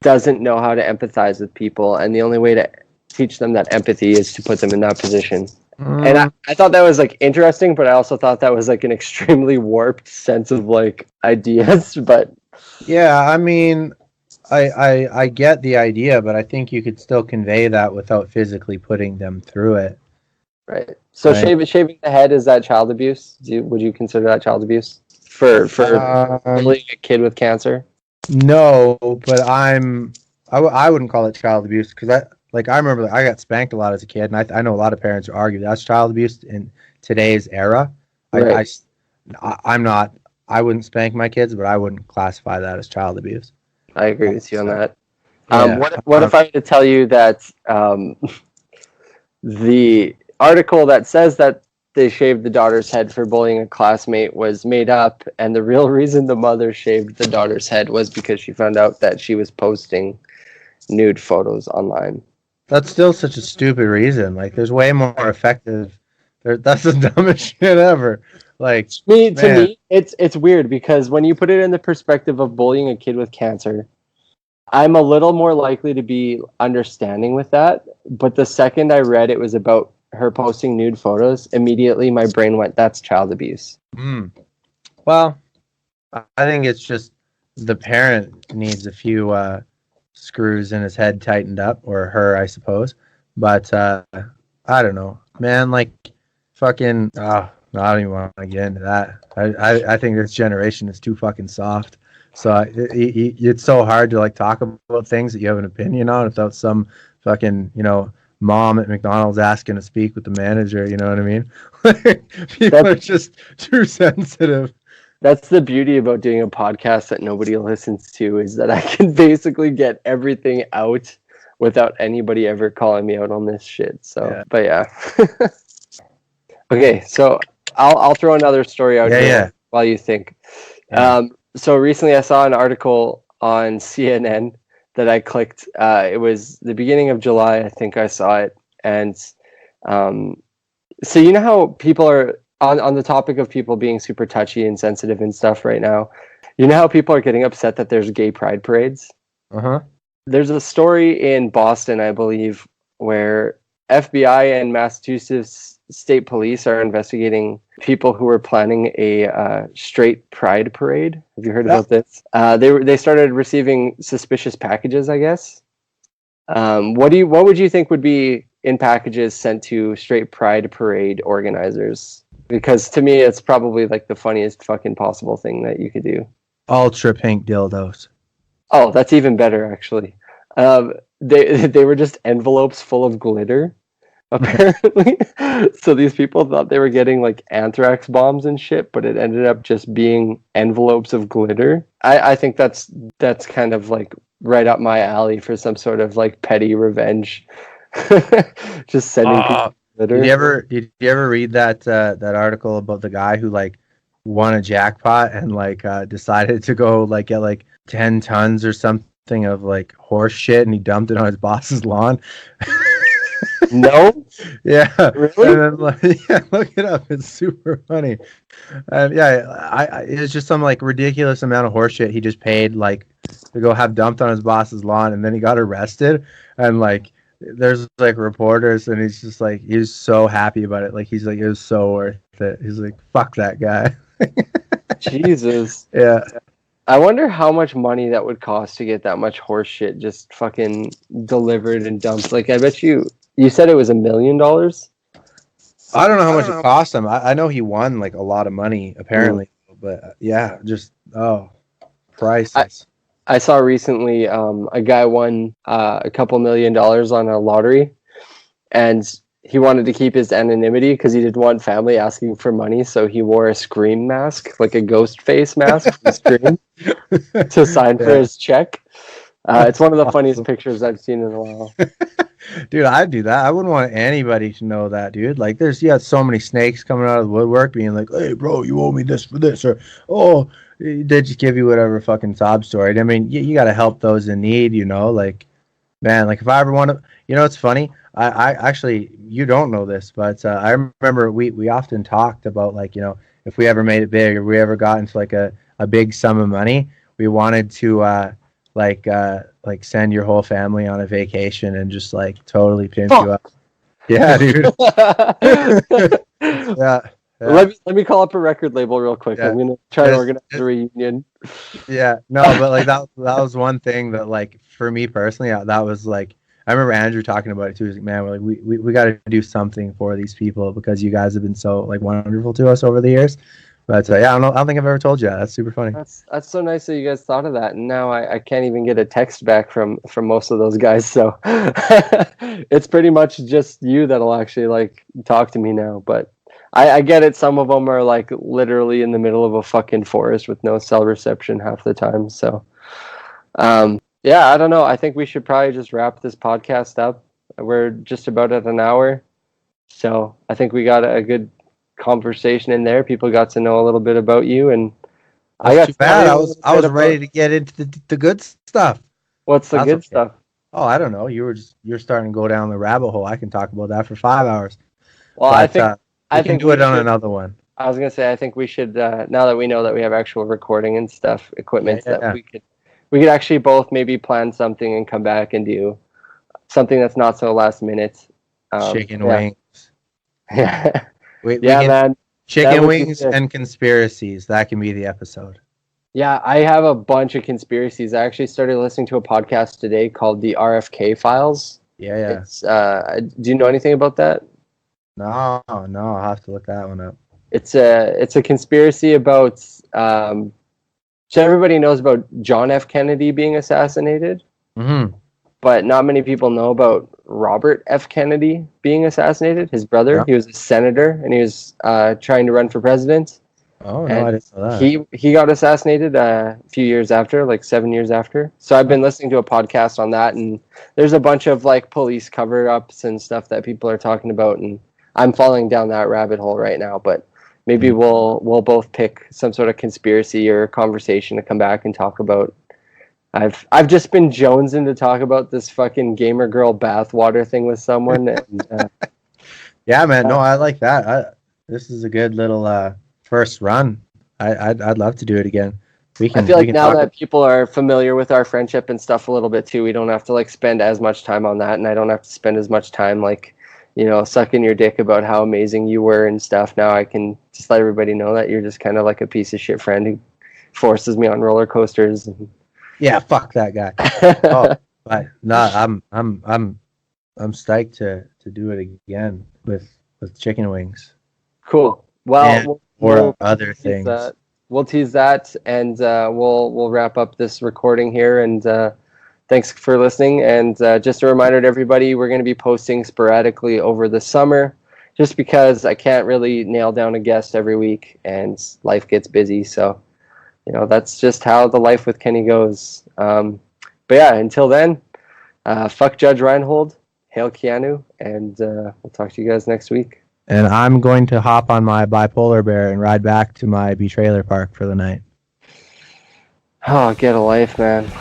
doesn't know how to empathize with people, and the only way to teach them that empathy is to put them in that position. And I thought that was like interesting, but I also thought that was like an extremely warped sense of like ideas. But yeah, I mean, I get the idea, but I think you could still convey that without physically putting them through it. right. So Right. shaving the head, is that child abuse? Would you consider that child abuse for bullying a kid with cancer? No, but I wouldn't call it child abuse because I remember I got spanked a lot as a kid, and I know a lot of parents who argue that's child abuse in today's era. Right. I wouldn't spank my kids, but I wouldn't classify that as child abuse. I agree with you on that. Yeah. What if I were to tell you that the article that says that they shaved the daughter's head for bullying a classmate was made up, and the real reason the mother shaved the daughter's head was because she found out that she was posting nude photos online? That's still such a stupid reason. Like, there's way more effective. That's the dumbest shit ever. Like, To me, it's weird because when you put it in the perspective of bullying a kid with cancer, I'm a little more likely to be understanding with that. But the second I read it was about her posting nude photos, immediately my brain went, that's child abuse. Well, I think it's just the parent needs a few screws in his head tightened up, or her, I suppose. But I don't know, man. Like, fucking. I don't even want to get into that. I think this generation is too fucking soft. So it's so hard to like talk about things that you have an opinion on without some fucking mom at McDonald's asking to speak with the manager. You know what I mean? People are just too sensitive. That's the beauty about doing a podcast that nobody listens to, is that I can basically get everything out without anybody ever calling me out on this shit. So, Yeah. But yeah. Okay, so I'll throw another story out here while you think. Yeah. So recently I saw an article on CNN that I clicked. It was the beginning of July, I think I saw it. And so you know how people are, on the topic of people being super touchy and sensitive and stuff right now, you know how people are getting upset that there's gay pride parades? Uh-huh. There's a story in Boston, I believe, where FBI and Massachusetts State Police are investigating people who were planning a straight pride parade. Have you heard about this? They started receiving suspicious packages, I guess. What would you think would be in packages sent to straight pride parade organizers? because to me it's probably like the funniest fucking possible thing that you could do. Ultra pink dildos. Oh, that's even better actually. They were just envelopes full of glitter, apparently. So these people thought they were getting like anthrax bombs and shit, but it ended up just being envelopes of glitter. I think that's kind of like right up my alley for some sort of like petty revenge. Just sending people glitter. Did you ever read that article about the guy who like won a jackpot and like decided to go like get like 10 tons or something of like horse shit and he dumped it on his boss's lawn? No. Yeah. Really? And then, like, yeah, look it up. It's super funny. And yeah, I it's just some like ridiculous amount of horse shit he just paid like to go have dumped on his boss's lawn, and then he got arrested, and like there's like reporters, and he's just like he was so happy about it. Like he's like it was so worth it. He's like fuck that guy. Jesus. Yeah. I wonder how much money that would cost to get that much horse shit just fucking delivered and dumped. Like I bet you said it was $1 million? I don't know how much it cost him. I know he won like a lot of money apparently, but yeah, just priceless. I saw recently a guy won a couple $1 million on a lottery, and he wanted to keep his anonymity because he didn't want family asking for money, so he wore a Scream mask, like a ghost face mask from Scream, to sign for his check. It's one of the funniest pictures I've seen in a while. Dude, I'd do that. I wouldn't want anybody to know that, dude. Like, you got so many snakes coming out of the woodwork being like, hey, bro, you owe me this for this, or, oh, they just give you whatever fucking sob story. I mean, you got to help those in need, you know? Like, man, like, if I ever want to, you know, it's funny. I actually, you don't know this, but I remember we often talked about, like, you know, if we ever made it big or we ever got into, like, a big sum of money, we wanted to, like send your whole family on a vacation and just like totally pimp you up. Yeah, dude. yeah. Let me call up a record label real quick. Yeah. I'm gonna try to organize a reunion. Yeah, no, but like that was one thing that like for me personally, that was like I remember Andrew talking about it too. He's like, man, we're like we got to do something for these people because you guys have been so like wonderful to us over the years. But yeah, I don't think I've ever told you that. That's super funny. That's so nice that you guys thought of that. And now I can't even get a text back from most of those guys. So it's pretty much just you that'll actually like talk to me now. But I get it. Some of them are like literally in the middle of a fucking forest with no cell reception half the time. So yeah, I don't know. I think we should probably just wrap this podcast up. We're just about at an hour. So I think we got a good conversation in there. People got to know a little bit about you, and I got too bad. I was ready to get into the good stuff. What's the good stuff? Oh, I don't know. You're starting to go down the rabbit hole. I can talk about that for 5 hours. Well, but, I think do it on another one. I was gonna say I think we should now that we know that we have actual recording and stuff equipment that we could actually both maybe plan something and come back and do something that's not so last minute. Chicken wings. Yeah. Man. Chicken wings and conspiracies. That can be the episode. Yeah, I have a bunch of conspiracies. I actually started listening to a podcast today called the RFK Files. Yeah. It's, do you know anything about that? No. I'll have to look that one up. It's a conspiracy about. So everybody knows about John F. Kennedy being assassinated. Mm-hmm. But not many people know about Robert F. Kennedy being assassinated, his brother. Yeah. He was a senator, and he was trying to run for president. Oh, no, I didn't know that. He got assassinated a few years after, like 7 years after. So I've been listening to a podcast on that, and there's a bunch of like police cover-ups and stuff that people are talking about, and I'm falling down that rabbit hole right now. But maybe we'll both pick some sort of conspiracy or conversation to come back and talk about. I've just been jonesing to talk about this fucking gamer girl bathwater thing with someone. And, yeah, man. No, I like that. This is a good little first run. I'd love to do it again. I feel like now that people are familiar with our friendship and stuff a little bit too, we don't have to like spend as much time on that, and I don't have to spend as much time like, you know, sucking your dick about how amazing you were and stuff. Now I can just let everybody know that you're just kind of like a piece of shit friend who forces me on roller coasters. Yeah, fuck that guy. Oh, but no, I'm stoked to do it again with chicken wings. Cool. Well, And or other tease things. that. We'll tease that, and we'll wrap up this recording here. And thanks for listening. And just a reminder to everybody, we're going to be posting sporadically over the summer, just because I can't really nail down a guest every week, and life gets busy. So, that's just how the Life with Kenny goes. But yeah, until then, fuck Judge Reinhold, hail Keanu, and we'll talk to you guys next week. And I'm going to hop on my bipolar bear and ride back to my trailer park for the night. Oh, get a life, man.